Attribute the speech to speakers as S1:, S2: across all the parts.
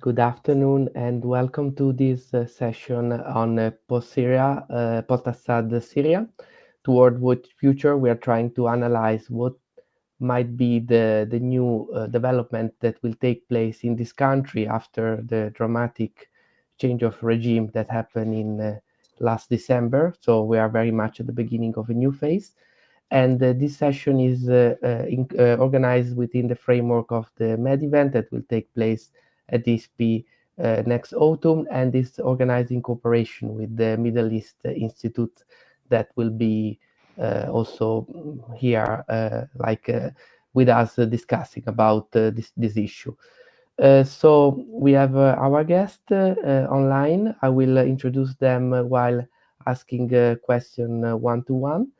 S1: Good afternoon and welcome to this session on post-Syria, post-Assad Syria. Toward what future we are trying to analyze what might be the new development that will take place in this country after the dramatic change of regime that happened in last December. So we are very much at the beginning of a new phase. And this session is organized within the framework of the Med event that will take place at DSP next autumn, and is organized in cooperation with the Middle East Institute that will be also here, with us discussing about this issue. So we have our guest online. I will introduce them while asking a question one to one,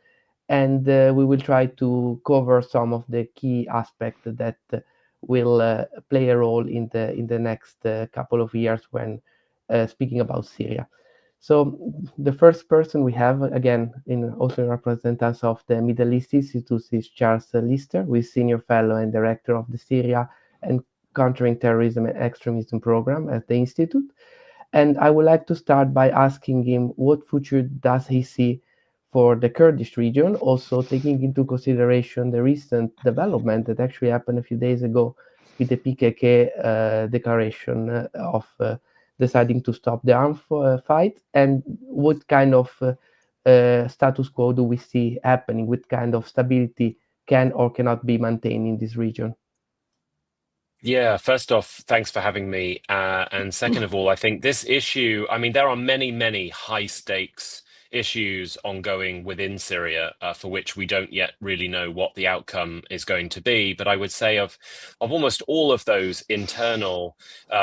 S1: and we will try to cover some of the key aspects that will play a role in the next couple of years when speaking about Syria. So the first person we have, again, also in representatives of the Middle East Institute, is Charles Lister, who is Senior Fellow and Director of the Syria and Countering Terrorism and Extremism Program at the Institute. And I would like to start by asking him what future does he see for the Kurdish region, also taking into consideration the recent development that actually happened a few days ago with the PKK declaration of deciding to stop the armed fight, and what kind of status quo do we see happening? What kind of stability can or cannot be maintained in this region?
S2: Yeah, first off, thanks for having me. And second of all, I think this issue, I mean, there are many, many high stakes issues ongoing within Syria for which we don't yet really know what the outcome is going to be. But I would say of almost all of those internal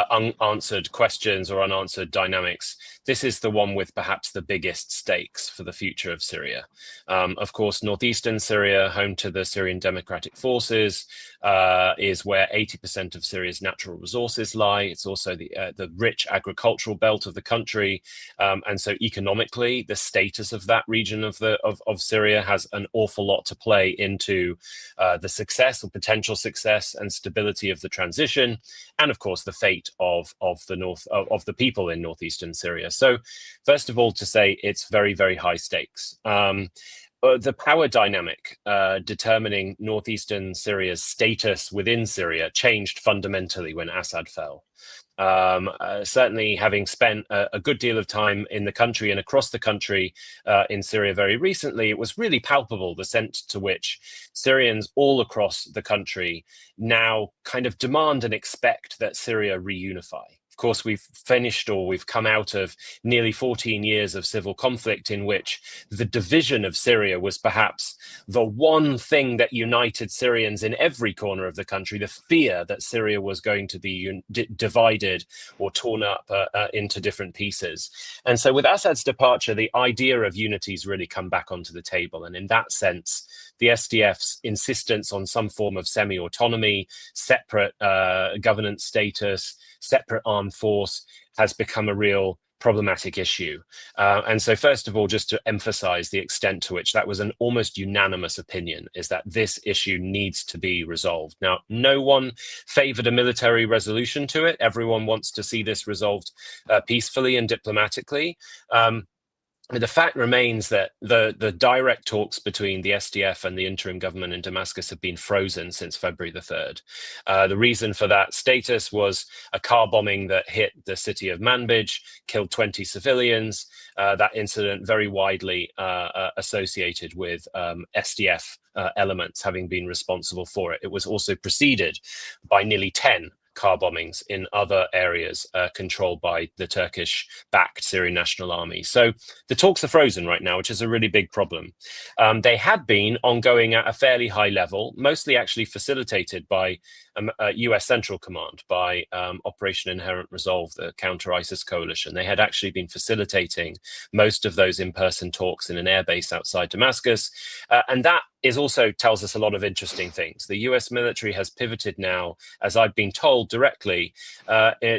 S2: unanswered questions or unanswered dynamics, this is the one with perhaps the biggest stakes for the future of Syria. Of course, northeastern Syria, home to the Syrian Democratic Forces, is where 80% of Syria's natural resources lie. It's also the rich agricultural belt of the country, and so economically, the status of that region of Syria has an awful lot to play into the success or potential success and stability of the transition, and of course the fate of the people in northeastern Syria. So, first of all, to say it's very, very high stakes. The power dynamic determining northeastern Syria's status within Syria changed fundamentally when Assad fell. Certainly, having spent a good deal of time in the country and across the country in Syria very recently, it was really palpable the sense to which Syrians all across the country now kind of demand and expect that Syria reunify. Of course, we've come out of nearly 14 years of civil conflict in which the division of Syria was perhaps the one thing that united Syrians in every corner of the country, the fear that Syria was going to be divided or torn up into different pieces. And so with Assad's departure, the idea of unity has really come back onto the table. And in that sense, the SDF's insistence on some form of semi-autonomy, separate governance status, separate armed force has become a real problematic issue. And so first of all, just to emphasize the extent to which that was an almost unanimous opinion, is that this issue needs to be resolved. Now, no one favored a military resolution to it. Everyone wants to see this resolved peacefully and diplomatically. The fact remains that the direct talks between the SDF and the interim government in Damascus have been frozen since February the 3rd. The reason for that status was a car bombing that hit the city of Manbij, killed 20 civilians. That incident very widely associated with SDF elements having been responsible for it. It was also preceded by nearly 10 car bombings in other areas controlled by the Turkish-backed Syrian National Army. So the talks are frozen right now, which is a really big problem. They had been ongoing at a fairly high level, mostly actually facilitated by US Central Command, by Operation Inherent Resolve, the counter-ISIS coalition. They had actually been facilitating most of those in-person talks in an airbase outside Damascus. And that also tells us a lot of interesting things. The US military has pivoted now, as I've been told directly,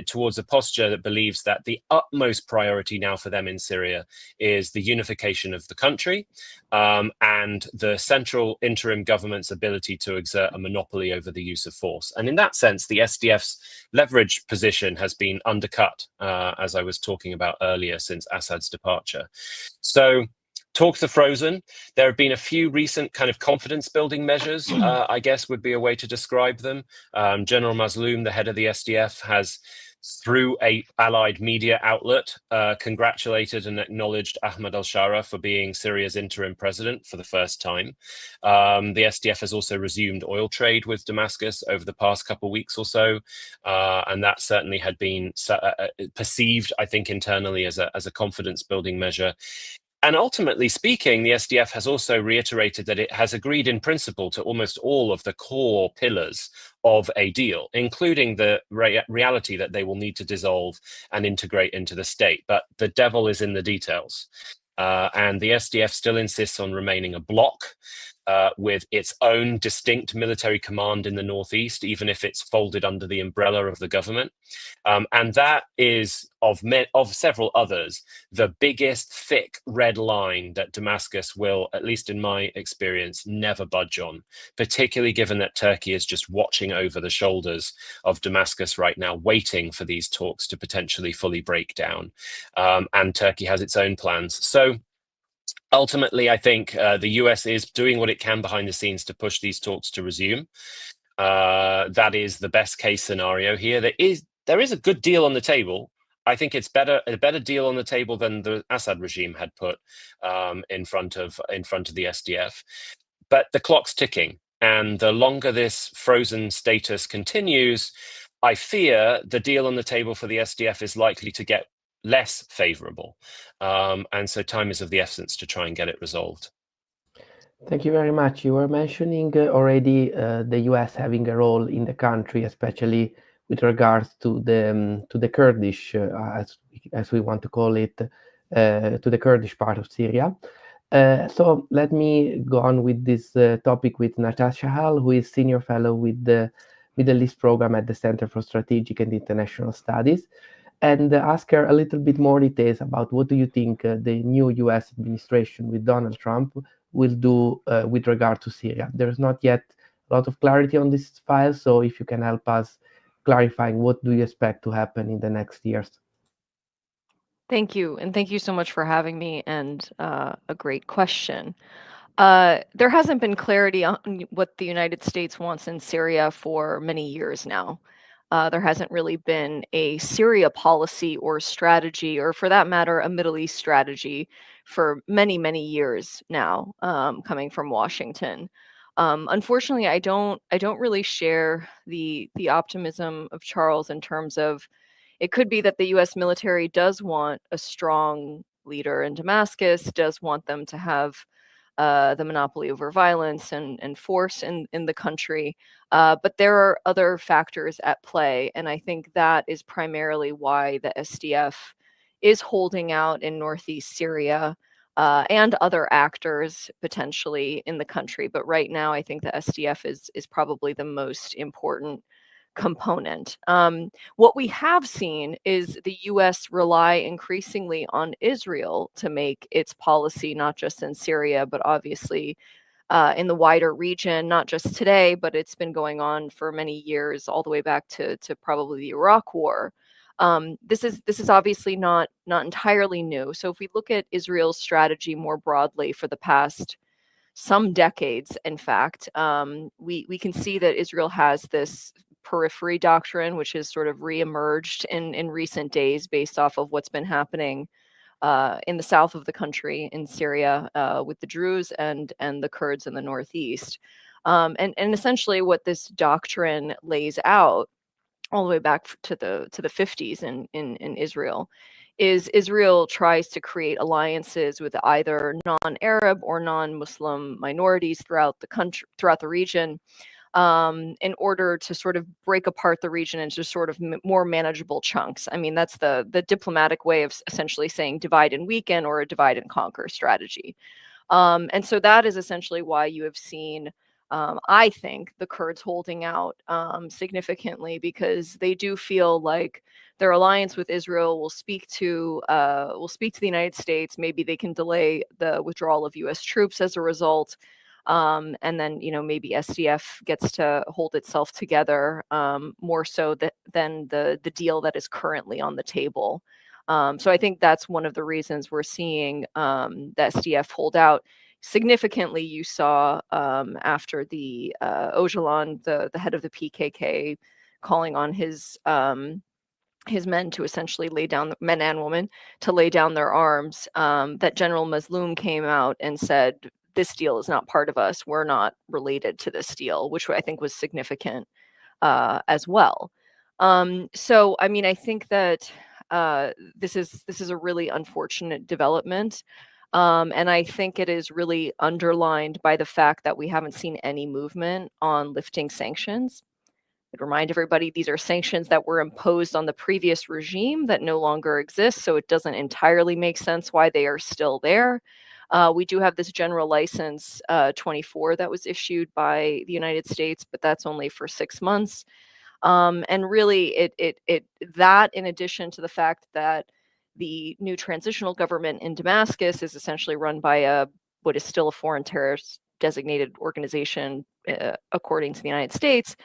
S2: towards a posture that believes that the utmost priority now for them in Syria is the unification of the country and the central interim government's ability to exert a monopoly over the use of force. themselves. And in that sense, the SDF's leverage position has been undercut, as I was talking about earlier, since Assad's departure. So talks are frozen. There have been a few recent kind of confidence building measures, I guess would be a way to describe them. General Mazloum, the head of the SDF, has, through a allied media outlet, congratulated and acknowledged Ahmad al-Shara for being Syria's interim president for the first time. The SDF has also resumed oil trade with Damascus over the past couple of weeks or so, and that certainly had been perceived, I think, internally as a confidence building measure. And ultimately speaking, the SDF has also reiterated that it has agreed in principle to almost all of the core pillars of a deal, including the reality that they will need to dissolve and integrate into the state. But the devil is in the details. And the SDF still insists on remaining a bloc with its own distinct military command in the northeast, even if it's folded under the umbrella of the government. And that is, of several others, the biggest thick red line that Damascus will, at least in my experience, never budge on, particularly given that Turkey is just watching over the shoulders of Damascus right now, waiting for these talks to potentially fully break down. And Turkey has its own plans. So ultimately, I think the US is doing what it can behind the scenes to push these talks to resume. That is the best case scenario here. There is a good deal on the table. I think it's a better deal on the table than the Assad regime had put in front of the SDF. But the clock's ticking, and the longer this frozen status continues, I fear the deal on the table for the SDF is likely to get less favorable. And so time is of the essence to try and get it resolved.
S1: Thank you very much. You were mentioning already the US having a role in the country, especially with regards to the Kurdish, as we want to call it, to the Kurdish part of Syria. So let me go on with this topic with Natasha Hall, who is Senior Fellow with the Middle East Program at the Center for Strategic and International Studies, and ask her a little bit more details about what do you think the new US administration with Donald Trump will do with regard to Syria. There's not yet a lot of clarity on this file, so if you can help us clarifying what do you expect to happen in the next years.
S3: Thank you, and thank you so much for having me, and a great question. There hasn't been clarity on what the United States wants in Syria for many years now. There hasn't really been a Syria policy or strategy, or for that matter, a Middle East strategy for many, many years now, coming from Washington. Unfortunately, I don't really share the optimism of Charles in terms of it could be that the U.S. military does want a strong leader in Damascus, does want them to have the monopoly over violence and force in the country. But there are other factors at play. And I think that is primarily why the SDF is holding out in northeast Syria and other actors potentially in the country. But right now, I think the SDF is probably the most important component. What we have seen is the US rely increasingly on Israel to make its policy, not just in Syria, but obviously in the wider region, not just today, but it's been going on for many years, all the way back to probably the Iraq War. This is obviously not entirely new. So if we look at Israel's strategy more broadly for the past some decades, in fact, we can see that Israel has this periphery doctrine, which has sort of reemerged in recent days based off of what's been happening in the south of the country in Syria with the Druze and the Kurds in the northeast. And essentially what this doctrine lays out all the way back to the 50s in Israel is Israel tries to create alliances with either non-Arab or non-Muslim minorities throughout the country, throughout the region, in order to sort of break apart the region into sort of more manageable chunks. I mean, that's the diplomatic way of essentially saying divide and weaken, or a divide and conquer strategy. And so that is essentially why you have seen, I think, the Kurds holding out significantly, because they do feel like their alliance with Israel will speak to the United States. Maybe they can delay the withdrawal of U.S. troops as a result. And then, maybe SDF gets to hold itself together more so than the deal that is currently on the table. So I think that's one of the reasons we're seeing the SDF hold out. Significantly, you saw after the Öcalan, the head of the PKK, calling on his men to essentially lay down, men and women, to lay down their arms, that General Mazloum came out and said, this deal is not part of us. We're not related to this deal, which I think was significant as well. So, I mean, I think that this is a really unfortunate development. And I think it is really underlined by the fact that we haven't seen any movement on lifting sanctions. I'd remind everybody these are sanctions that were imposed on the previous regime that no longer exists, so it doesn't entirely make sense why they are still there. We do have this general license 24 that was issued by the United States, but that's only for 6 months. And really, that in addition to the fact that the new transitional government in Damascus is essentially run by what is still a foreign terrorist designated organization, according to the United States,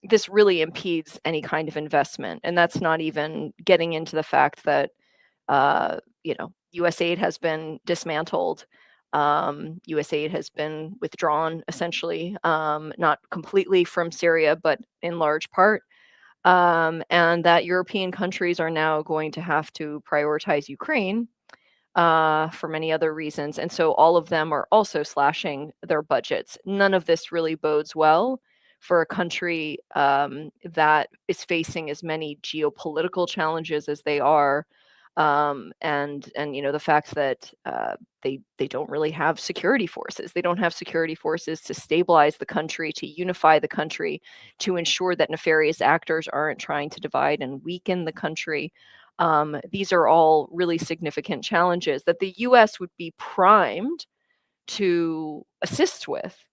S3: this really impedes any kind of investment. And that's not even getting into the fact that, US aid has been dismantled. US aid has been withdrawn, essentially, not completely from Syria, but in large part. And that European countries are now going to have to prioritize Ukraine for many other reasons. And so all of them are also slashing their budgets. None of this really bodes well for a country that is facing as many geopolitical challenges as they are. And the fact that they don't really have security forces. They don't have security forces to stabilize the country, to unify the country, to ensure that nefarious actors aren't trying to divide and weaken the country. These are all really significant challenges that the US would be primed to assist with,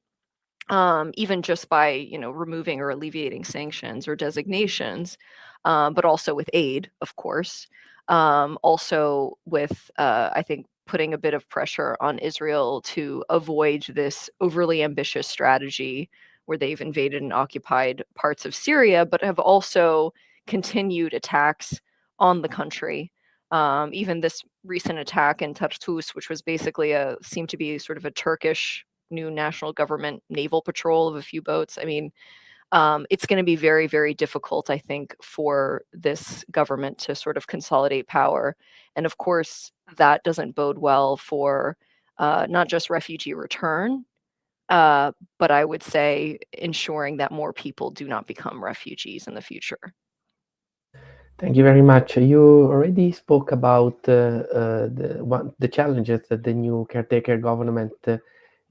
S3: even just by removing or alleviating sanctions or designations, but also with aid, of course. Also with, I think, putting a bit of pressure on Israel to avoid this overly ambitious strategy where they've invaded and occupied parts of Syria, but have also continued attacks on the country. Even this recent attack in Tartus, which was basically seemed to be sort of a Turkish new national government naval patrol of a few boats. I mean, it's going to be very, very difficult, I think, for this government to sort of consolidate power. And of course, that doesn't bode well for not just refugee return, but I would say ensuring that more people do not become refugees in the future.
S1: Thank you very much. You already spoke about the challenges that the new caretaker government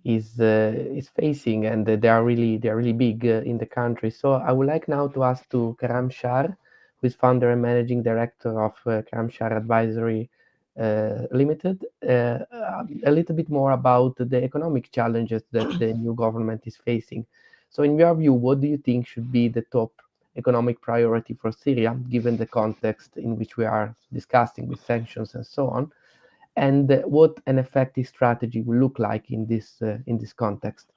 S1: is facing, and they are really big in the country. So I would like now to ask to Karam Shar, who is founder and managing director of Karam Shar Advisory Limited, a little bit more about the economic challenges that the new government is facing. So in your view, what do you think should be the top economic priority for Syria, given the context in which we are discussing with sanctions and so on, and what an effective strategy will look like in this context?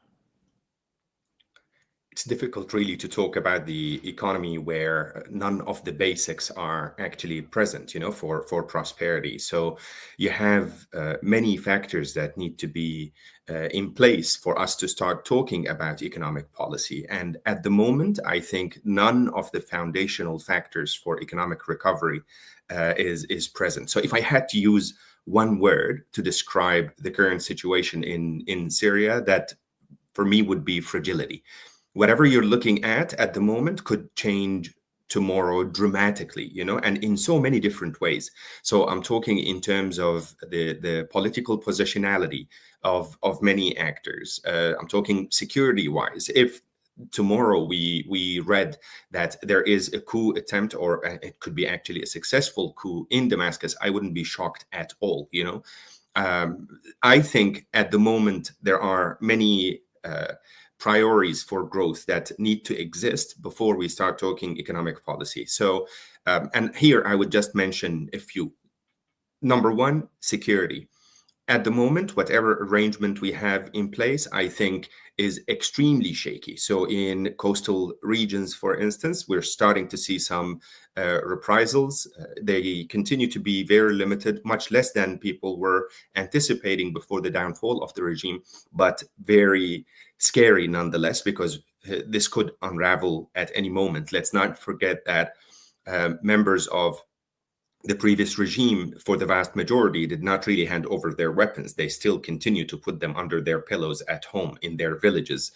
S4: It's difficult really to talk about the economy where none of the basics are actually present, for prosperity. So you have many factors that need to be in place for us to start talking about economic policy. And at the moment, I think none of the foundational factors for economic recovery is present. So if I had to use one word to describe the current situation in Syria, that for me would be fragility. Whatever you're looking at the moment could change tomorrow dramatically, and in so many different ways. So I'm talking in terms of the political positionality of many actors. I'm talking security-wise. If tomorrow we read that there is a coup attempt, or it could be actually a successful coup in Damascus, I wouldn't be shocked at all, I think at the moment there are many priorities for growth that need to exist before we start talking economic policy. So, and here I would just mention a few. Number one, security. at the moment, whatever arrangement we have in place, I think is extremely shaky. So in coastal regions, for instance, we're starting to see some reprisals. They continue to be very limited, much less than people were anticipating before the downfall of the regime, but very scary nonetheless, because this could unravel at any moment. Let's not forget that members of the previous regime, for the vast majority, did not really hand over their weapons. They still continue to put them under their pillows at home in their villages.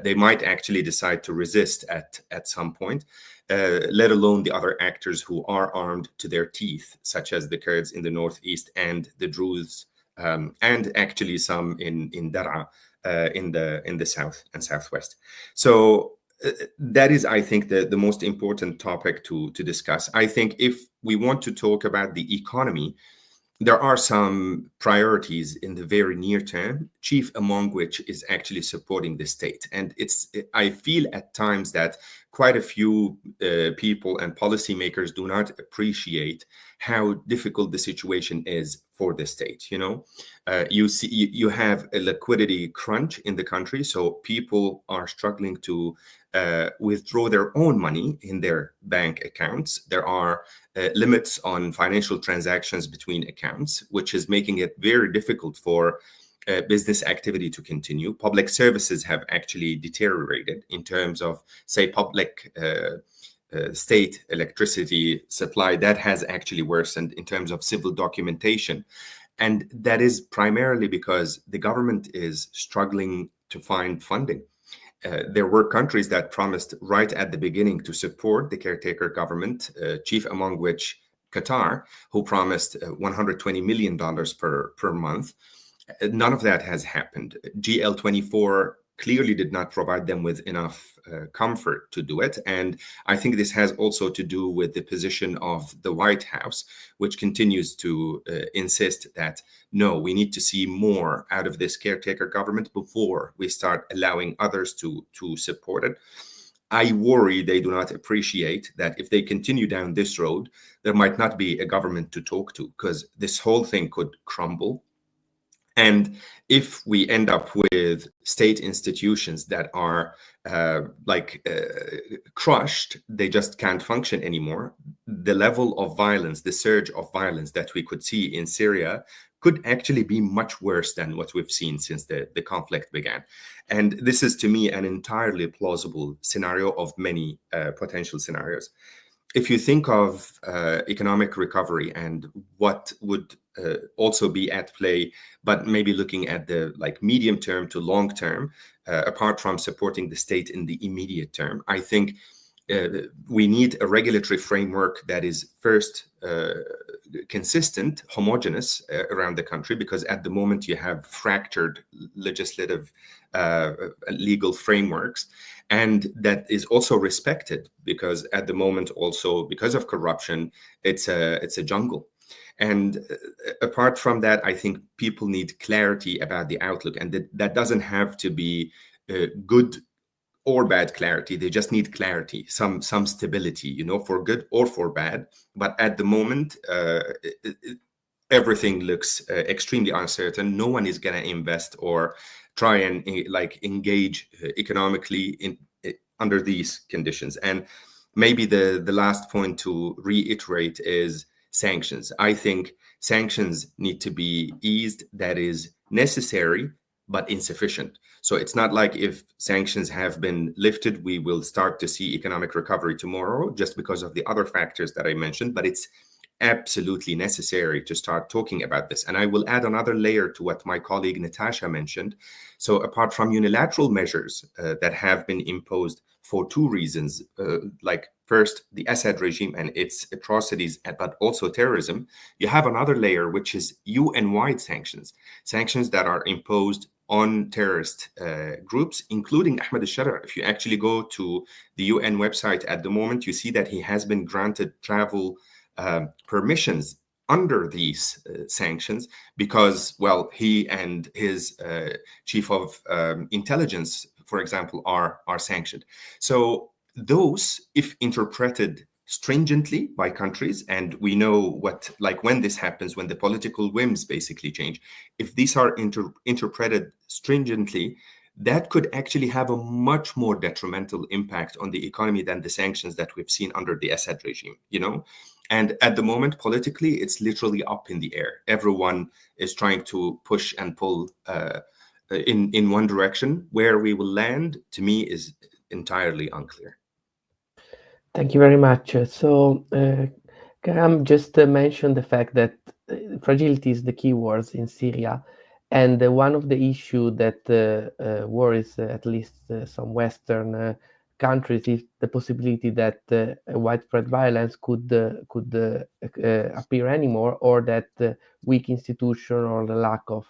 S4: They might actually decide to resist at some point, let alone the other actors who are armed to their teeth, such as the Kurds in the northeast and the Druze, and actually some in Dar'a in the south and southwest. So that is, I think, the most important topic to discuss. I think if we want to talk about the economy, there are some priorities in the very near term, chief among which is actually supporting the state. And I feel at times that quite a few people and policymakers do not appreciate how difficult the situation is for the state. You have a liquidity crunch in the country, so people are struggling to withdraw their own money in their bank accounts. There are limits on financial transactions between accounts, which is making it very difficult for business activity to continue. Public services have actually deteriorated in terms of, say, public state electricity supply. That has actually worsened in terms of civil documentation. And that is primarily because the government is struggling to find funding. There were countries that promised right at the beginning to support the caretaker government, chief among which Qatar, who promised $120 million per month. None of that has happened. GL24 clearly did not provide them with enough comfort to do it. And I think this has also to do with the position of the White House, which continues to insist that, no, we need to see more out of this caretaker government before we start allowing others to support it. I worry they do not appreciate that if they continue down this road, there might not be a government to talk to, because this whole thing could crumble. And if we end up with state institutions that are crushed, they just can't function anymore, the level of violence, the surge of violence that we could see in Syria could actually be much worse than what we've seen since the conflict began. And this is, to me, an entirely plausible scenario of many potential scenarios. If you think of economic recovery and what would also be at play, but maybe looking at the medium term to long term, apart from supporting the state in the immediate term, I think we need a regulatory framework that is first consistent, homogeneous around the country, because at the moment you have fractured legislative legal frameworks, and that is also respected, because at the moment also, because of corruption, it's a jungle. And apart from that, I think people need clarity about the outlook, and that doesn't have to be good or bad clarity. They just need clarity, some stability, for good or for bad. But at the moment, everything looks extremely uncertain. No one is going to invest or try and engage economically under these conditions. And maybe the last point to reiterate is sanctions. I think sanctions need to be eased. That is necessary, but insufficient. So it's not like if sanctions have been lifted, we will start to see economic recovery tomorrow just because of the other factors that I mentioned, but it's absolutely necessary to start talking about this. And I will add another layer to what my colleague Natasha mentioned. So apart from unilateral measures that have been imposed for two reasons, first, the Assad regime and its atrocities, but also terrorism, you have another layer, which is UN-wide sanctions that are imposed on terrorist groups, including Ahmed al-Shara. If you actually go to the UN website at the moment, you see that he has been granted travel permissions under these sanctions because, well, he and his chief of intelligence, for example, are sanctioned. So those, if interpreted stringently by countries, and we know what, like, when this happens, when the political whims basically change, if these are interpreted stringently, that could actually have a much more detrimental impact on the economy than the sanctions that we've seen under the Assad regime, And at the moment, politically, it's literally up in the air. Everyone is trying to push and pull in one direction. Where we will land, to me, is entirely unclear.
S1: Thank you very much. Karam just mentioned the fact that fragility is the key words in Syria. And one of the issues that worries at least some Western countries is the possibility that widespread violence could appear anymore, or that weak institution or the lack of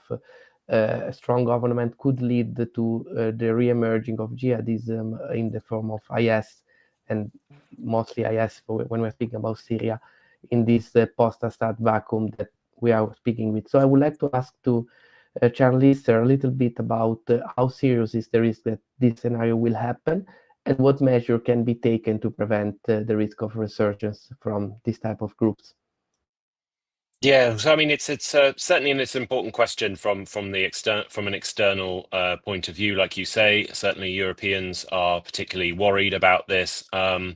S1: a strong government could lead to the re-emerging of jihadism in the form of IS, and mostly IS when we're speaking about Syria, in this post-Assad vacuum that we are speaking with. So I would like to ask to Charlize a little bit about how serious is the risk that this scenario will happen, and what measure can be taken to prevent the risk of resurgence from this type of groups.
S2: Yeah, so I mean, it's certainly an important question from an external point of view, like you say. Certainly, Europeans are particularly worried about this. I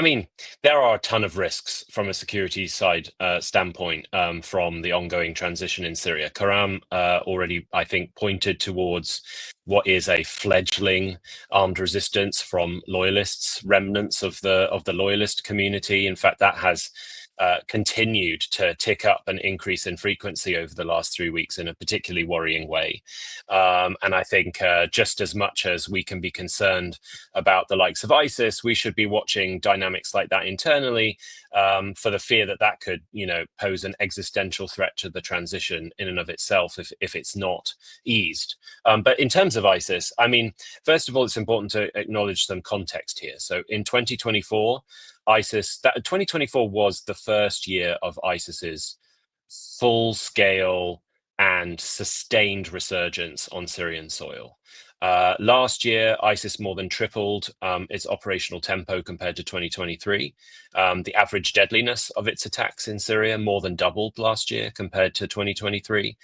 S2: mean, there are a ton of risks from a security side standpoint from the ongoing transition in Syria. Karam already, I think, pointed towards what is a fledgling armed resistance from loyalists, remnants of the loyalist community. In fact, that has continued to tick up an increase in frequency over the last 3 weeks in a particularly worrying way. And I think just as much as we can be concerned about the likes of ISIS, we should be watching dynamics like that internally for the fear that that could, pose an existential threat to the transition in and of itself if it's not eased. But in terms of ISIS, I mean, first of all, it's important to acknowledge some context here. So in 2024, 2024 was the first year of ISIS's full-scale and sustained resurgence on Syrian soil. Last year, ISIS more than tripled its operational tempo compared to 2023. The average deadliness of its attacks in Syria more than doubled last year compared to 2023.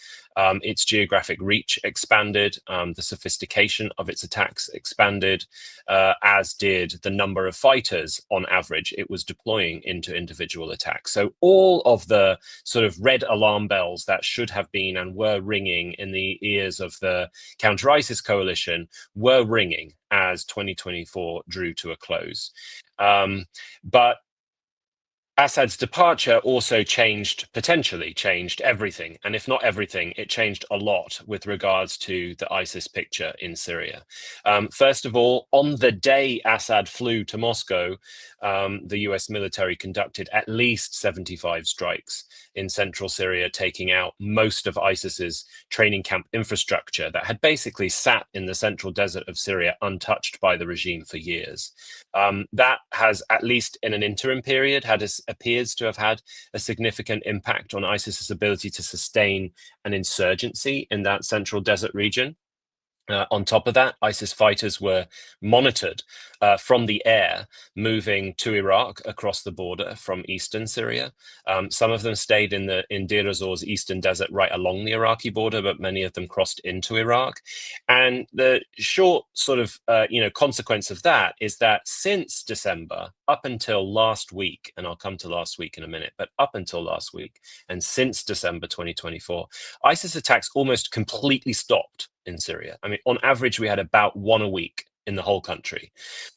S2: Its geographic reach expanded, the sophistication of its attacks expanded, as did the number of fighters on average it was deploying into individual attacks. So all of the sort of red alarm bells that should have been and were ringing in the ears of the counter-ISIS coalition were ringing as 2024 drew to a close. But Assad's departure also potentially changed everything. And if not everything, it changed a lot with regards to the ISIS picture in Syria. First of all, on the day Assad flew to Moscow, the US military conducted at least 75 strikes in central Syria, taking out most of ISIS's training camp infrastructure that had basically sat in the central desert of Syria untouched by the regime for years. That has, at least in an interim period, appears to have had a significant impact on ISIS's ability to sustain an insurgency in that central desert region. On top of that, ISIS fighters were monitored from the air, moving to Iraq across the border from eastern Syria. Some of them stayed in Deir ez-Zor's eastern desert right along the Iraqi border, but many of them crossed into Iraq. And the short sort of consequence of that is that since December, up until last week, and I'll come to last week in a minute, but up until last week and since December 2024, ISIS attacks almost completely stopped in Syria. I mean, on average, we had about one a week in the whole country,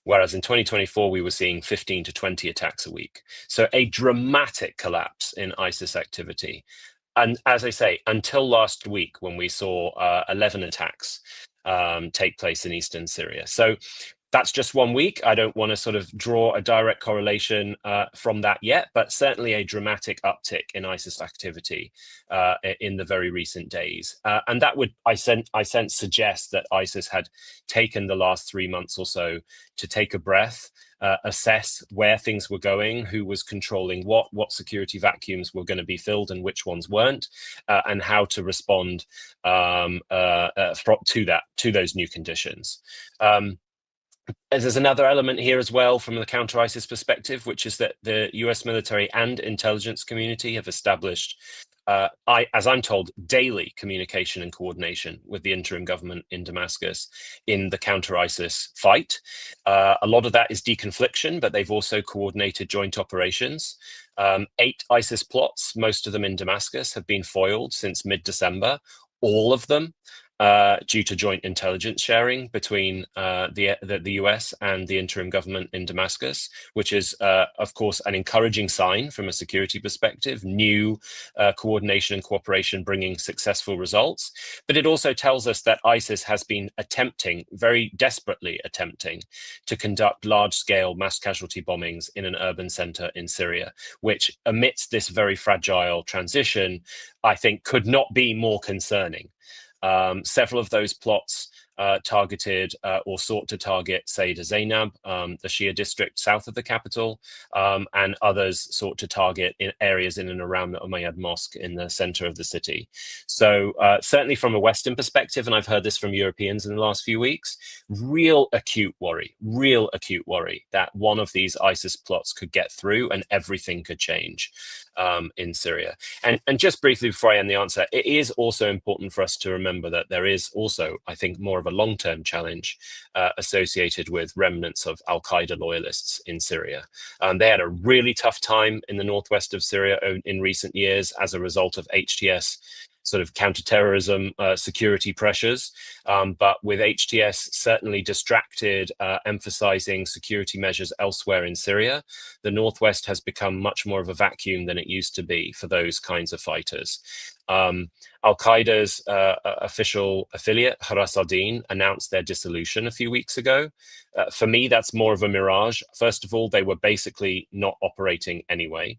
S2: whereas in 2024, we were seeing 15 to 20 attacks a week. So a dramatic collapse in ISIS activity. And as I say, until last week, when we saw 11 attacks take place in eastern Syria. So that's just 1 week. I don't want to sort of draw a direct correlation from that yet, but certainly a dramatic uptick in ISIS activity in the very recent days. And that would, I sense, suggest that ISIS had taken the last 3 months or so to take a breath, assess where things were going, who was controlling what security vacuums were going to be filled and which ones weren't, and how to respond to those new conditions. There's another element here as well from the counter-ISIS perspective, which is that the US military and intelligence community have established, as I'm told, daily communication and coordination with the interim government in Damascus in the counter-ISIS fight. A lot of that is deconfliction, but they've also coordinated joint operations. 8 ISIS plots, most of them in Damascus, have been foiled since mid-December, all of them due to joint intelligence sharing between the US and the interim government in Damascus, which is, of course, an encouraging sign from a security perspective, new coordination and cooperation bringing successful results. But it also tells us that ISIS has been attempting, very desperately attempting, to conduct large-scale mass casualty bombings in an urban center in Syria, which amidst this very fragile transition, I think could not be more concerning. Several of those plots targeted or sought to target Sayyidah Zainab, the Shia district south of the capital, and others sought to target in areas in and around the Umayyad Mosque in the center of the city. So certainly from a Western perspective, and I've heard this from Europeans in the last few weeks, real acute worry that one of these ISIS plots could get through and everything could change in Syria. And just briefly before I end the answer, it is also important for us to remember that there is also, I think, more of a long-term challenge associated with remnants of al-Qaeda loyalists in Syria. They had a really tough time in the northwest of Syria in recent years as a result of HTS sort of counterterrorism security pressures. But with HTS certainly distracted, emphasizing security measures elsewhere in Syria, the Northwest has become much more of a vacuum than it used to be for those kinds of fighters. Al-Qaeda's official affiliate, Haras al-Din, announced their dissolution a few weeks ago. For me, that's more of a mirage. First of all, they were basically not operating anyway.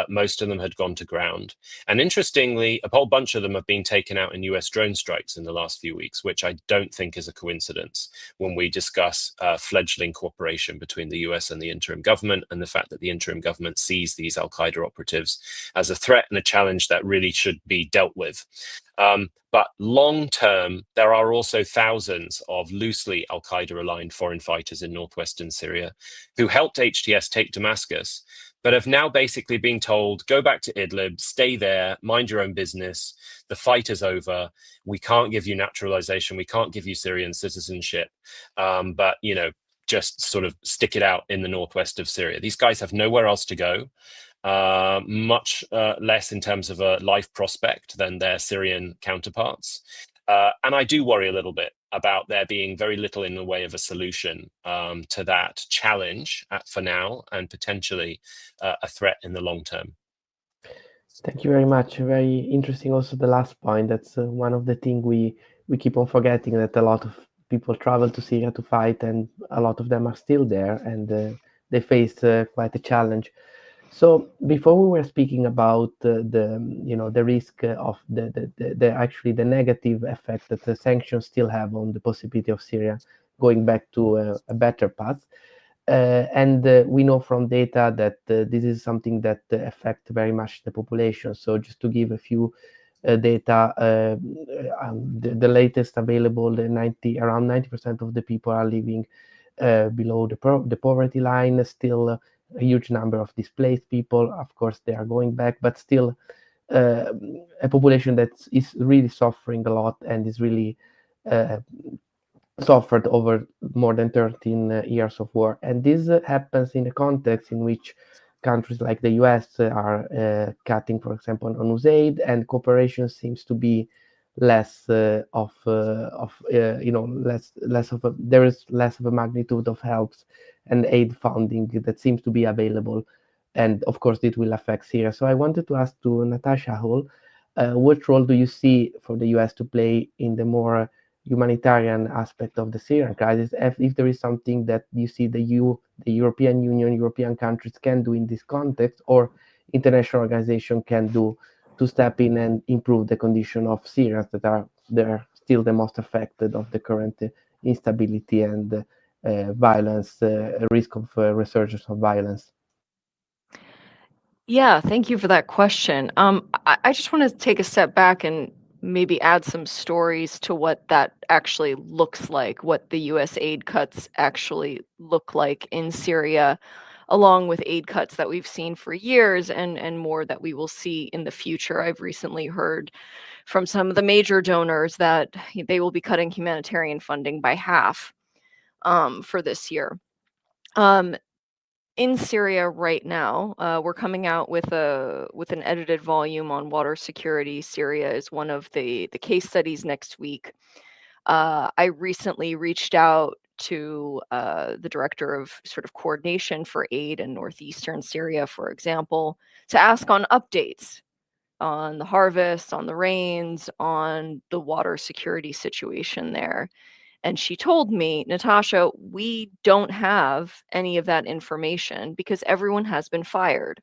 S2: Most of them had gone to ground. And interestingly, a whole bunch of them have been taken out in US drone strikes in the last few weeks, which I don't think is a coincidence when we discuss fledgling cooperation between the US and the interim government, and the fact that the interim government sees these al-Qaeda operatives as a threat and a challenge that really should be dealt with. But long term, there are also thousands of loosely al-Qaeda aligned foreign fighters in northwestern Syria who helped HTS take Damascus, but have now basically been told, go back to Idlib, stay there, mind your own business. The fight is over. We can't give you naturalization. We can't give you Syrian citizenship. But, you know, just sort of stick it out in the northwest of Syria. These guys have nowhere else to go. Much less in terms of a life prospect than their Syrian counterparts. And I do worry a little bit about there being very little in the way of a solution to that challenge for now, and potentially a threat in the long term.
S1: Thank you very much. Very interesting also the last point. That's one of the things we keep on forgetting, that a lot of people travel to Syria to fight, and a lot of them are still there, and they face quite a challenge. So before we were speaking about the risk of the negative effect that the sanctions still have on the possibility of Syria going back to a better path, and we know from data that this is something that affects very much the population. So just to give a few data, the latest available, around 90% of the people are living below the poverty line. Still a huge number of displaced people. Of course, they are going back, but still a population that is really suffering a lot and is really suffered over more than 13 years of war. And this happens in a context in which countries like the US are cutting, for example, on USAID, and cooperation seems to be less there is less of a magnitude of helps and aid funding that seems to be available, and of course it will affect Syria. So I wanted to ask to Natasha Hall, what role do you see for the US to play in the more humanitarian aspect of the Syrian crisis, if there is something that you see the European Union, European countries can do in this context, or international organization can do to step in and improve the condition of Syrians that are still the most affected of the current instability and violence, risk of resurgence of violence?
S3: Yeah, thank you for that question. I just want to take a step back and maybe add some stories to what that actually looks like, what the U.S. aid cuts actually look like in Syria, along with aid cuts that we've seen for years and more that we will see in the future. I've recently heard from some of the major donors that they will be cutting humanitarian funding by half for this year. In Syria right now, we're coming out with an edited volume on water security. Syria is one of the case studies next week. I recently reached out to the director of sort of coordination for aid in northeastern Syria, for example, to ask on updates on the harvest, on the rains, on the water security situation there. And she told me, Natasha, we don't have any of that information because everyone has been fired.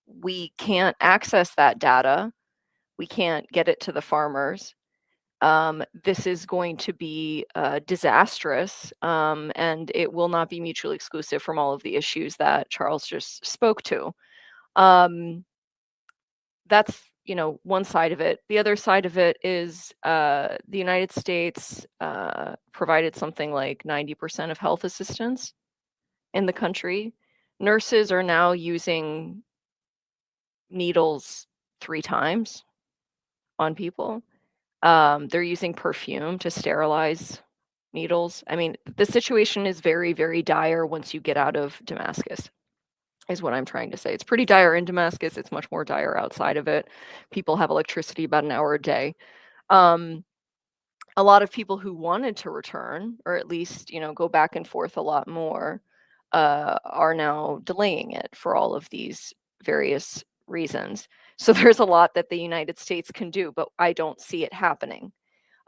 S3: We can't access that data. We can't get it to the farmers. This is going to be disastrous, and it will not be mutually exclusive from all of the issues that Charles just spoke to. That's one side of it. The other side of it is the United States provided something like 90% of health assistance in the country. Nurses are now using needles 3 times on people. They're using perfume to sterilize needles. I mean, the situation is very, very dire once you get out of Damascus, is what I'm trying to say. It's pretty dire in Damascus. It's much more dire outside of it. People have electricity about an hour a day. A lot of people who wanted to return, or at least, go back and forth a lot more, are now delaying it for all of these various reasons. So there's a lot that the United States can do, but I don't see it happening.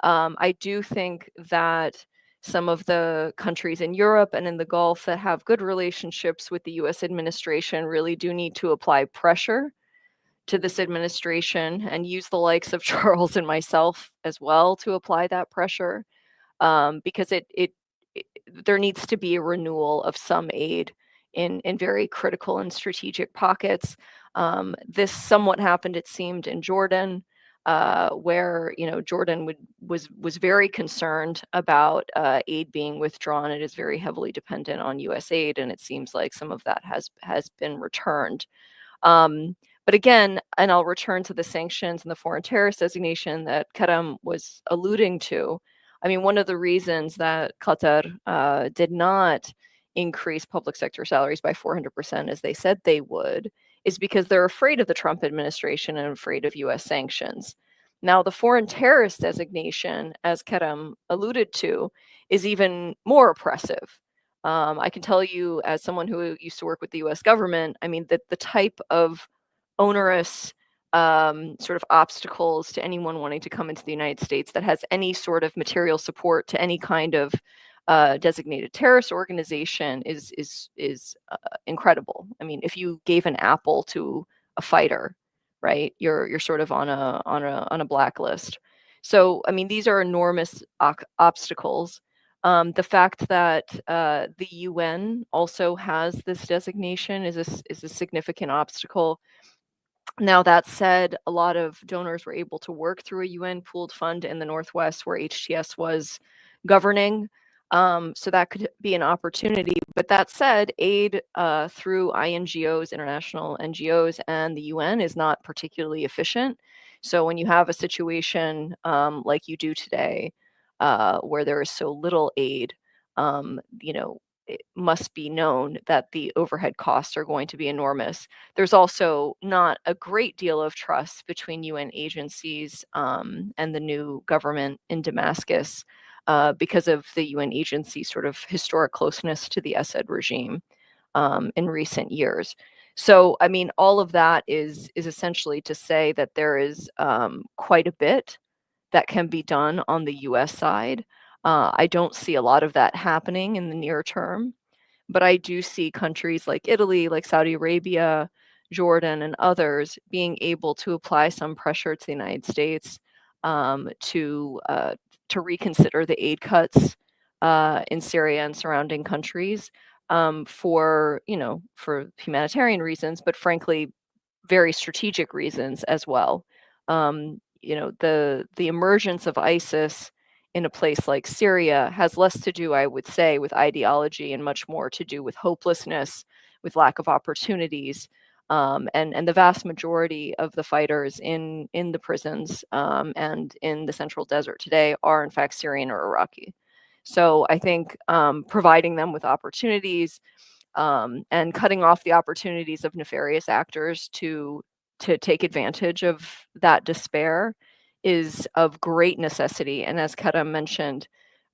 S3: I do think that some of the countries in Europe and in the Gulf that have good relationships with the US administration really do need to apply pressure to this administration and use the likes of Charles and myself as well to apply that pressure, because there needs to be a renewal of some aid in very critical and strategic pockets. This somewhat happened, it seemed, in Jordan, where Jordan was very concerned about aid being withdrawn. It is very heavily dependent on U.S. aid, and it seems like some of that has been returned. But again, and I'll return to the sanctions and the foreign terrorist designation that Karam was alluding to. I mean, one of the reasons that Qatar did not increase public sector salaries by 400%, as they said they would, is because they're afraid of the Trump administration and afraid of U.S. sanctions. Now, the foreign terrorist designation, as Karam alluded to, is even more oppressive. I can tell you, as someone who used to work with the U.S. government, I mean, that the type of onerous sort of obstacles to anyone wanting to come into the United States that has any sort of material support to any kind of designated terrorist organization is incredible. I mean, if you gave an apple to a fighter, right, you're sort of on a blacklist. So, I mean, these are enormous obstacles. The fact that the UN also has this designation is a significant obstacle. Now, that said, a lot of donors were able to work through a UN pooled fund in the Northwest where HTS was governing. So that could be an opportunity. But that said, aid through INGOs, international NGOs, and the UN is not particularly efficient. So when you have a situation like you do today, where there is so little aid, it must be known that the overhead costs are going to be enormous. There's also not a great deal of trust between UN agencies and the new government in Damascus because of the UN agency's sort of historic closeness to the Assad regime in recent years. So, I mean, all of that is essentially to say that there is quite a bit that can be done on the US side. I don't see a lot of that happening in the near term, but I do see countries like Italy, like Saudi Arabia, Jordan, and others being able to apply some pressure to the United States to reconsider the aid cuts in Syria and surrounding countries for humanitarian reasons, but frankly, very strategic reasons as well. the emergence of ISIS in a place like Syria has less to do, I would say, with ideology and much more to do with hopelessness, with lack of opportunities. And the vast majority of the fighters in the prisons and in the central desert today are in fact Syrian or Iraqi. So I think providing them with opportunities and cutting off the opportunities of nefarious actors to take advantage of that despair is of great necessity. And as Kerem mentioned,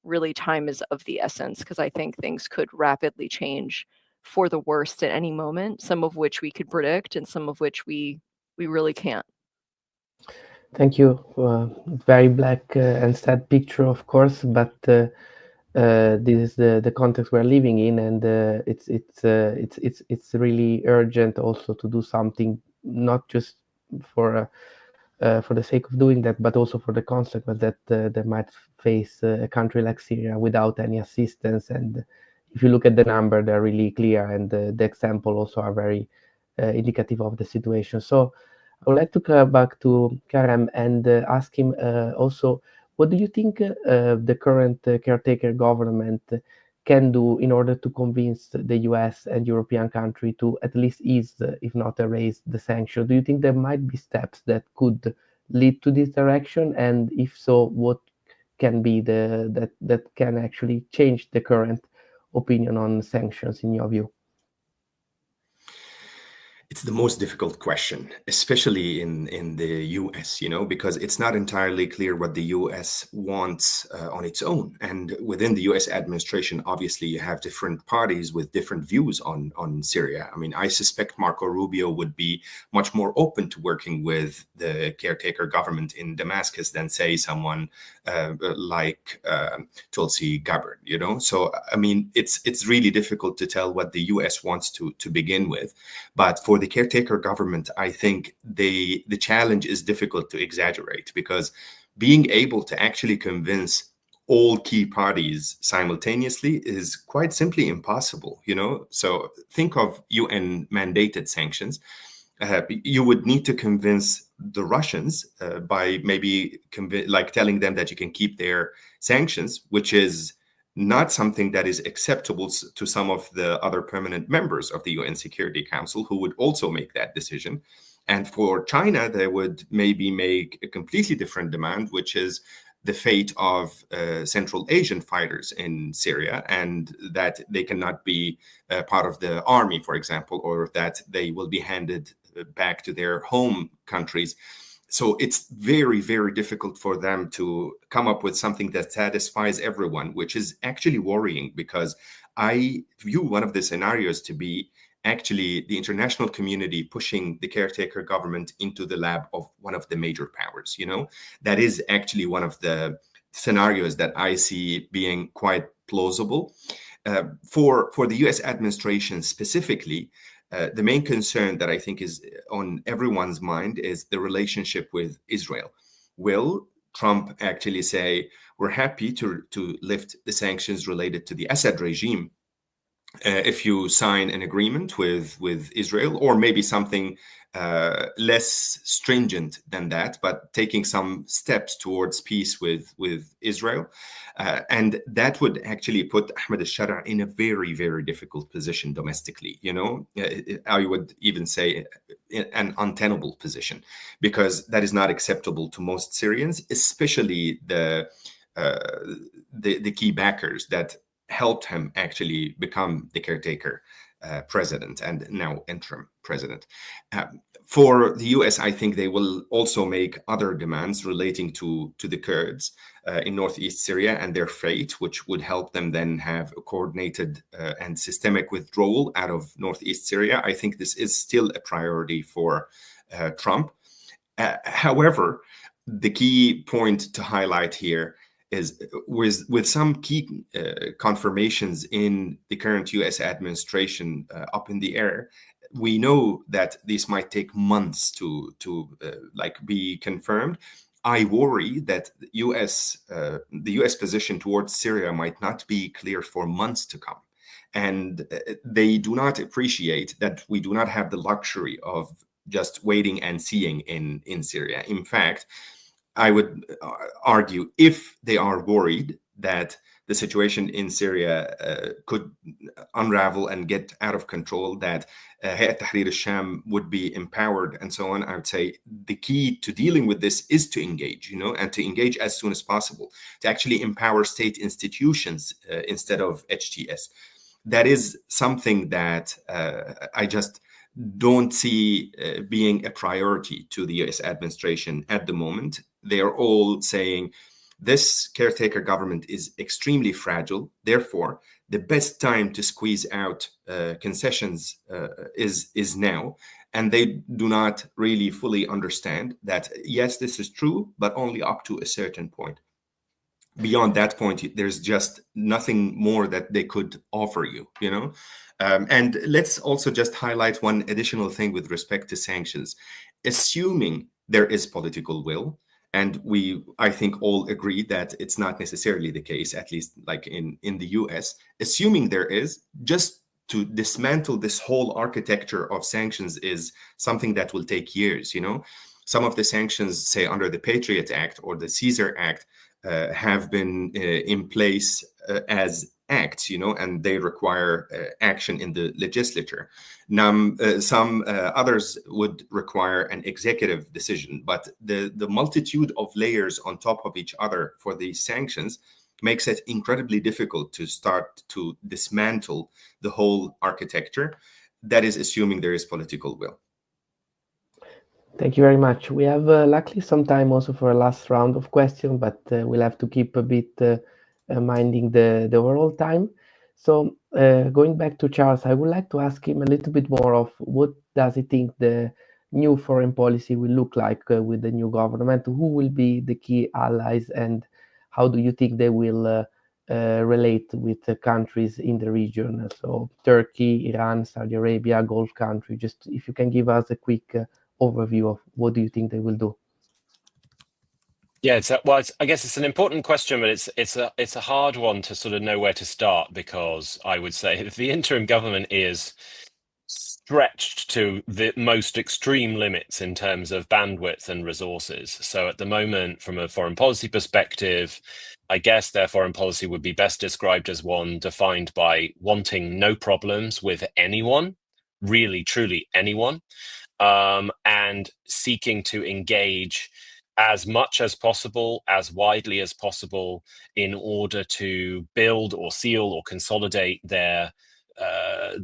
S3: really time is of the essence, because I think things could rapidly change for the worst at any moment, some of which we could predict and some of which we really can't.
S1: Thank you. Very black and sad picture, of course, but this is the context we're living in, and it's really urgent also to do something, not just for the sake of doing that, but also for the consequence that might face a country like Syria without any assistance. And if you look at the number, they're really clear, and the example also are very indicative of the situation. So I would like to come back to Kerem and ask him also, what do you think the current caretaker government can do in order to convince the US and European countries to at least ease, if not erase, the sanctions? Do you think there might be steps that could lead to this direction? And if so, what can be that can actually change the current opinion on sanctions in your view?
S4: It's the most difficult question, especially in the US, because it's not entirely clear what the US wants on its own. And within the US administration, obviously, you have different parties with different views on Syria. I mean, I suspect Marco Rubio would be much more open to working with the caretaker government in Damascus than, say, someone like Tulsi Gabbard, So, I mean, it's really difficult to tell what the US wants to begin with. But for the caretaker government, I think the challenge is difficult to exaggerate, because being able to actually convince all key parties simultaneously is quite simply impossible, So think of UN mandated sanctions. You would need to convince the Russians by maybe telling them that you can keep their sanctions, which is not something that is acceptable to some of the other permanent members of the UN Security Council, who would also make that decision. And for China, they would maybe make a completely different demand, which is the fate of Central Asian fighters in Syria, and that they cannot be part of the army, for example, or that they will be handed back to their home countries. So it's very, very difficult for them to come up with something that satisfies everyone, which is actually worrying, because I view one of the scenarios to be actually the international community pushing the caretaker government into the lap of one of the major powers. That is actually one of the scenarios that I see being quite plausible. For the US administration specifically, the main concern that I think is on everyone's mind is the relationship with Israel. Will Trump actually say, we're happy to lift the sanctions related to the Assad regime if you sign an agreement with Israel, or maybe something less stringent than that, but taking some steps towards peace with Israel. And that would actually put Ahmed al-Shara in a very, very difficult position domestically. I would even say an untenable position, because that is not acceptable to most Syrians, especially the key backers that helped him actually become the caretaker president and now interim president. For the US, I think they will also make other demands relating to the Kurds in northeast Syria and their fate, which would help them then have a coordinated and systemic withdrawal out of northeast Syria. I think this is still a priority for Trump. However, the key point to highlight here is with some key confirmations in the current US administration up in the air, we know that this might take months to be confirmed. I worry that the US position towards Syria might not be clear for months to come. And they do not appreciate that we do not have the luxury of just waiting and seeing in Syria. In fact, I would argue, if they are worried that the situation in Syria could unravel and get out of control, that Hayat Tahrir al-Sham would be empowered and so on, I would say the key to dealing with this is to engage, and to engage as soon as possible, to actually empower state institutions instead of HTS. That is something that I just don't see being a priority to the US administration at the moment. They are all saying this caretaker government is extremely fragile. Therefore, the best time to squeeze out concessions is now. And they do not really fully understand that, yes, this is true, but only up to a certain point. Beyond that point, there's just nothing more that they could offer you, and let's also just highlight one additional thing with respect to sanctions. Assuming there is political will, and I think all agree that it's not necessarily the case, at least like in the US, assuming there is, just to dismantle this whole architecture of sanctions is something that will take years, Some of the sanctions, say under the Patriot Act or the Caesar Act, have been in place as acts, and they require action in the legislature. Now, some others would require an executive decision, but the multitude of layers on top of each other for these sanctions makes it incredibly difficult to start to dismantle the whole architecture. That is assuming there is political will.
S1: Thank you very much. We have luckily some time also for a last round of questions, but we'll have to keep a bit minding the overall time. So going back to Charles, I would like to ask him a little bit more of what does he think the new foreign policy will look like with the new government? Who will be the key allies, and how do you think they will relate with the countries in the region? So Turkey, Iran, Saudi Arabia, Gulf country. Just if you can give us a quick overview of what do you think they will do?
S2: Yeah, I guess it's an important question, but it's a hard one to sort of know where to start, because I would say the interim government is stretched to the most extreme limits in terms of bandwidth and resources. So at the moment, from a foreign policy perspective, I guess their foreign policy would be best described as one defined by wanting no problems with anyone, really, truly anyone, and seeking to engage as much as possible, as widely as possible, in order to build or seal or consolidate their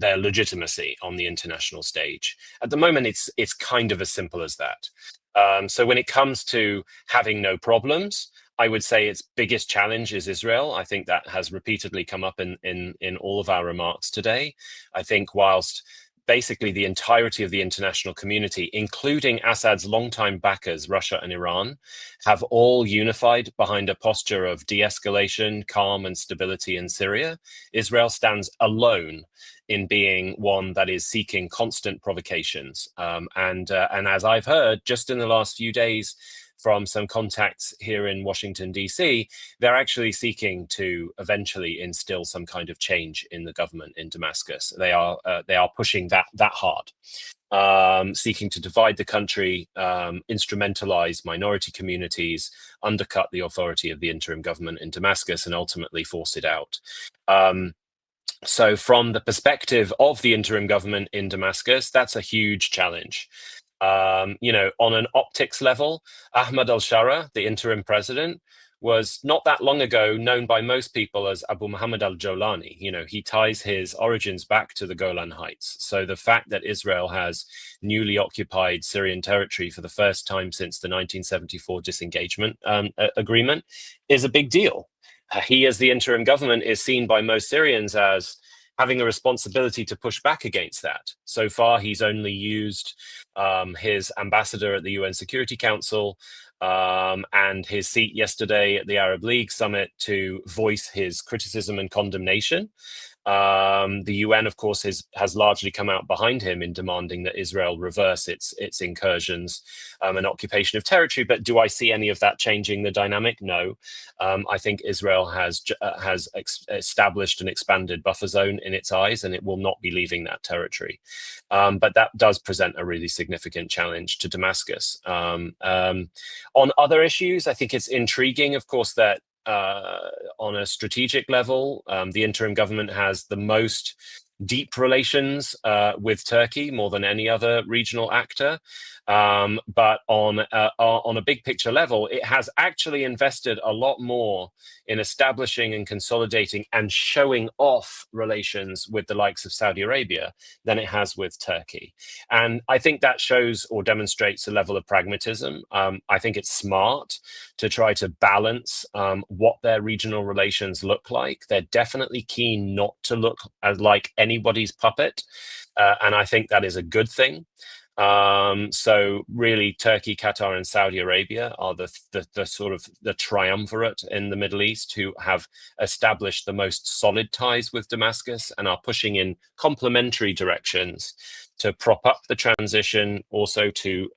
S2: legitimacy on the international stage. At the moment, it's kind of as simple as that. So when it comes to having no problems, I would say its biggest challenge is Israel. I think that has repeatedly come up in all of our remarks today. I think whilst basically the entirety of the international community, including Assad's longtime backers, Russia and Iran, have all unified behind a posture of de-escalation, calm and stability in Syria, Israel stands alone in being one that is seeking constant provocations. And as I've heard just in the last few days from some contacts here in Washington, D.C., they're actually seeking to eventually instill some kind of change in the government in Damascus. They are pushing that hard, seeking to divide the country, instrumentalize minority communities, undercut the authority of the interim government in Damascus, and ultimately force it out. So from the perspective of the interim government in Damascus, that's a huge challenge. On an optics level, Ahmad al-Shara, the interim president, was not that long ago known by most people as Abu Muhammad al-Jawlani. He ties his origins back to the Golan Heights. So the fact that Israel has newly occupied Syrian territory for the first time since the 1974 disengagement agreement is a big deal. He, as the interim government, is seen by most Syrians as having a responsibility to push back against that. So far, he's only used his ambassador at the UN Security Council and his seat yesterday at the Arab League summit to voice his criticism and condemnation. The UN, of course, has largely come out behind him in demanding that Israel reverse its incursions and occupation of territory. But do I see any of that changing the dynamic? No. I think Israel has established an expanded buffer zone in its eyes, and it will not be leaving that territory. But that does present a really significant challenge to Damascus. On other issues, I think it's intriguing, of course, that on a strategic level, the interim government has the most deep relations with Turkey, more than any other regional actor. But on a big picture level, it has actually invested a lot more in establishing and consolidating and showing off relations with the likes of Saudi Arabia than it has with Turkey. And I think that shows or demonstrates a level of pragmatism. I think it's smart to try to balance what their regional relations look like. They're definitely keen not to look like anybody's puppet. And I think that is a good thing. So really, Turkey, Qatar, and Saudi Arabia are the sort of the triumvirate in the Middle East who have established the most solid ties with Damascus and are pushing in complementary directions to prop up the transition, also to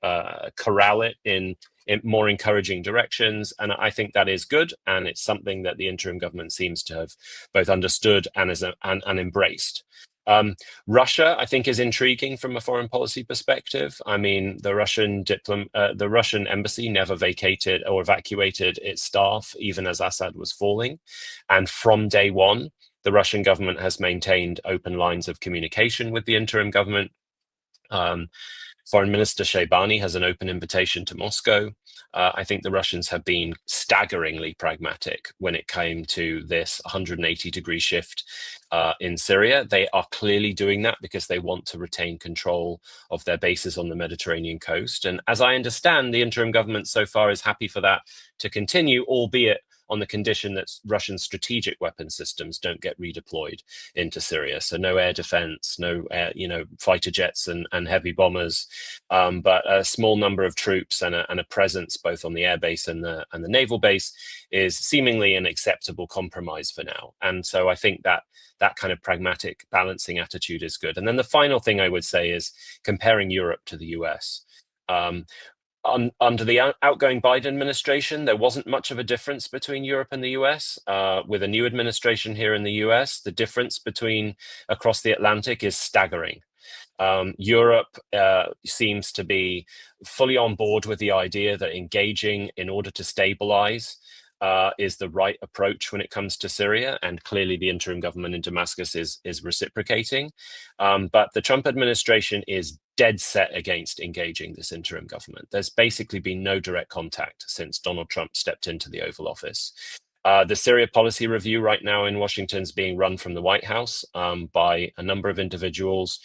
S2: corral it in more encouraging directions. And I think that is good, and it's something that the interim government seems to have both understood and embraced. Russia, I think, is intriguing from a foreign policy perspective. I mean, the Russian embassy never vacated or evacuated its staff, even as Assad was falling. And from day one, the Russian government has maintained open lines of communication with the interim government. Foreign Minister Shaybani has an open invitation to Moscow. I think the Russians have been staggeringly pragmatic when it came to this 180-degree shift in Syria. They are clearly doing that because they want to retain control of their bases on the Mediterranean coast. And as I understand, the interim government so far is happy for that to continue, albeit on the condition that Russian strategic weapon systems don't get redeployed into Syria. So no air defense, no fighter jets and heavy bombers, but a small number of troops and a presence both on the air base and the naval base is seemingly an acceptable compromise for now. And so I think that kind of pragmatic balancing attitude is good. And then the final thing I would say is comparing Europe to the US. Under the outgoing Biden administration, there wasn't much of a difference between Europe and the US. With a new administration here in the US, the difference between across the Atlantic is staggering. Europe seems to be fully on board with the idea that engaging in order to stabilize is the right approach when it comes to Syria, and clearly the interim government in Damascus is reciprocating. But the Trump administration is dead set against engaging this interim government. There's basically been no direct contact since Donald Trump stepped into the Oval Office. The Syria policy review right now in Washington is being run from the White House by a number of individuals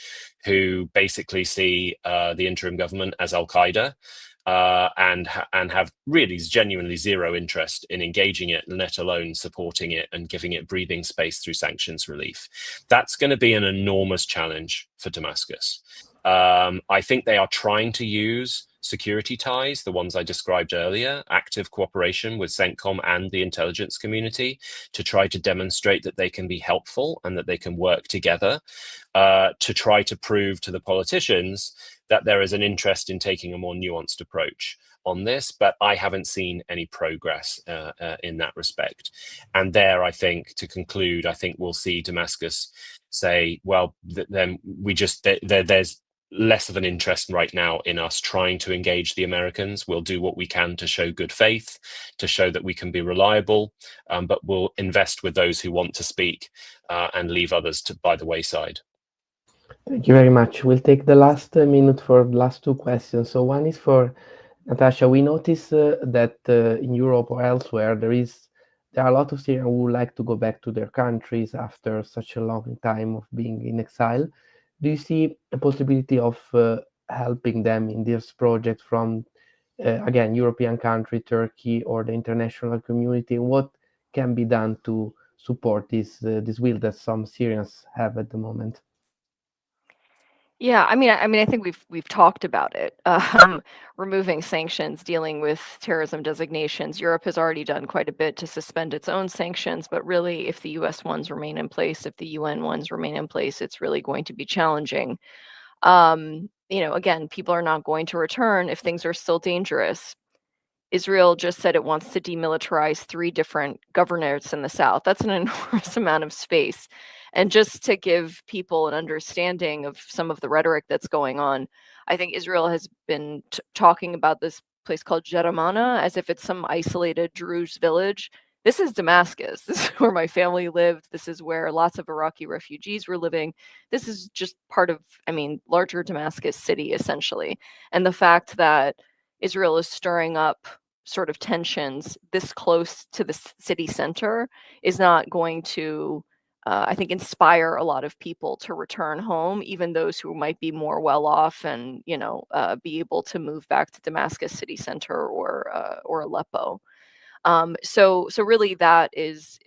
S2: who basically see the interim government as Al-Qaeda. And have really genuinely zero interest in engaging it, let alone supporting it and giving it breathing space through sanctions relief. That's going to be an enormous challenge for Damascus. I think they are trying to use security ties, the ones I described earlier, active cooperation with CENTCOM and the intelligence community to try to demonstrate that they can be helpful and that they can work together to try to prove to the politicians that there is an interest in taking a more nuanced approach on this, but I haven't seen any progress in that respect. And there, I think, to conclude, I think we'll see Damascus say, well, then there's less of an interest right now in us trying to engage the Americans. We'll do what we can to show good faith, to show that we can be reliable, but we'll invest with those who want to speak and leave others by the wayside.
S1: Thank you very much. We'll take the last minute for the last two questions. So one is for Natasha. We notice that in Europe or elsewhere, there are a lot of Syrians who would like to go back to their countries after such a long time of being in exile. Do you see a possibility of helping them in this project from, again, European country, Turkey, or the international community? What can be done to support this will that some Syrians have at the moment?
S3: Yeah, I mean, I think we've talked about it. Removing sanctions, dealing with terrorism designations. Europe has already done quite a bit to suspend its own sanctions, but really, if the U.S. ones remain in place, if the UN ones remain in place, it's really going to be challenging. Again, people are not going to return if things are still dangerous. Israel just said it wants to demilitarize 3 different governorates in the south. That's an enormous amount of space. And just to give people an understanding of some of the rhetoric that's going on, I think Israel has been talking about this place called Jeramana as if it's some isolated Druze village. This is Damascus. This is where my family lived. This is where lots of Iraqi refugees were living. This is just part of, larger Damascus city, essentially. And the fact that Israel is stirring up sort of tensions this close to the city center is not going to, I think, inspire a lot of people to return home, even those who might be more well off and be able to move back to Damascus city center or Aleppo. So really that is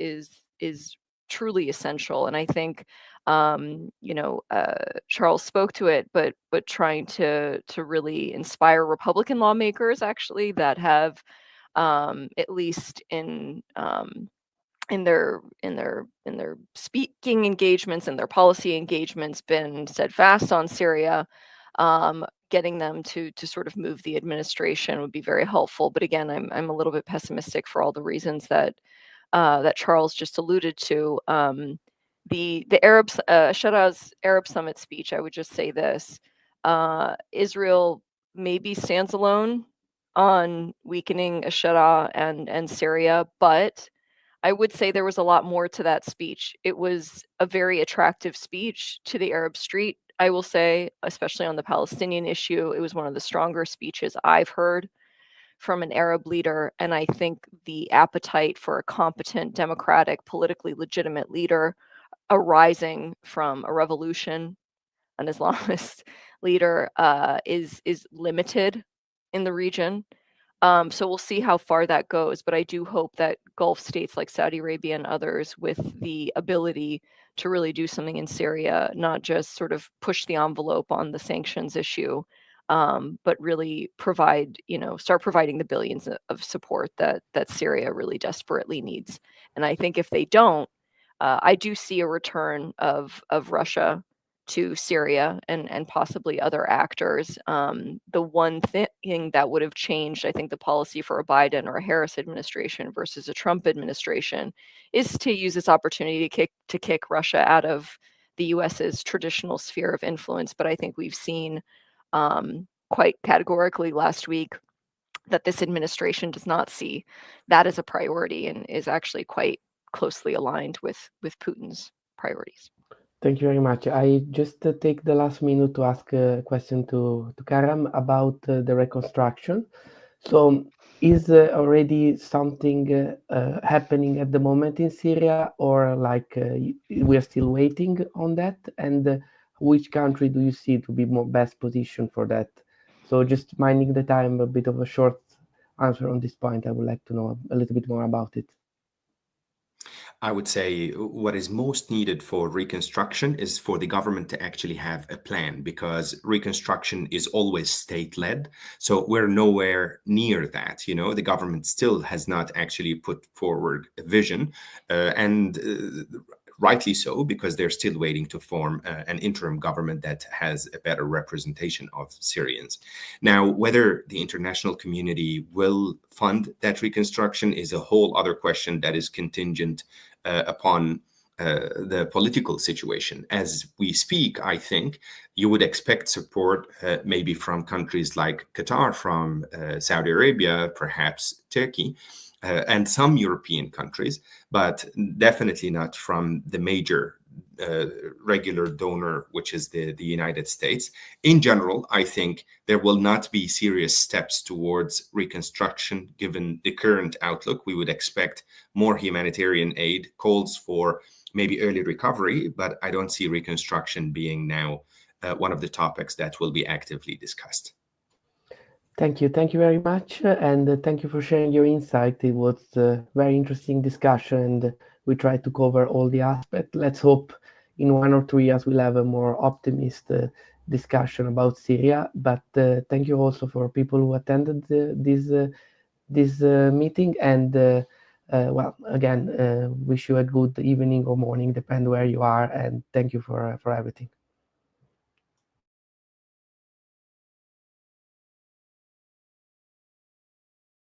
S3: truly essential, and I think Charles spoke to it, but trying to really inspire Republican lawmakers actually that have at least in their speaking engagements and their policy engagements been steadfast on Syria. Getting them to sort of move the administration would be very helpful. But again, I'm a little bit pessimistic for all the reasons that Charles just alluded to. The Arabs, Shadda's Arab Summit speech, I would just say this: Israel maybe stands alone on weakening Shadda and Syria, but I would say there was a lot more to that speech. It was a very attractive speech to the Arab street, I will say, especially on the Palestinian issue. It was one of the stronger speeches I've heard from an Arab leader. And I think the appetite for a competent, democratic, politically legitimate leader arising from a revolution, an Islamist leader, is limited in the region. So we'll see how far that goes. But I do hope that Gulf states like Saudi Arabia and others with the ability to really do something in Syria, not just sort of push the envelope on the sanctions issue, but really start providing the billions of support that Syria really desperately needs. And I think if they don't, I do see a return of Russia to Syria and possibly other actors. The one thing that would have changed, I think, the policy for a Biden or a Harris administration versus a Trump administration is to use this opportunity to kick Russia out of the US's traditional sphere of influence. But I think we've seen quite categorically last week that this administration does not see that as a priority and is actually quite closely aligned with Putin's priorities.
S1: Thank you very much. I just take the last minute to ask a question to Karam about the reconstruction. So is already something happening at the moment in Syria, or like we're still waiting on that? And which country do you see to be more best positioned for that? So just minding the time, a bit of a short answer on this point. I would like to know a little bit more about it.
S4: I would say what is most needed for reconstruction is for the government to actually have a plan, because reconstruction is always state-led. So we're nowhere near that. The government still has not actually put forward a vision, and rightly so, because they're still waiting to form an interim government that has a better representation of Syrians. Now, whether the international community will fund that reconstruction is a whole other question that is contingent upon the political situation. As we speak, I think you would expect support maybe from countries like Qatar, from Saudi Arabia, perhaps Turkey, and some European countries, but definitely not from the major regular donor, which is the United States. In general, I think there will not be serious steps towards reconstruction given the current outlook. We would expect more humanitarian aid, calls for maybe early recovery, but I don't see reconstruction being now one of the topics that will be actively discussed.
S1: Thank you. Thank you very much. And thank you for sharing your insight. It was a very interesting discussion, and we tried to cover all the aspects. Let's hope in 1 or 2 years we'll have a more optimist discussion about Syria. But thank you also for people who attended this meeting, and well, again, wish you a good evening or morning, depend where you are, and thank you for everything.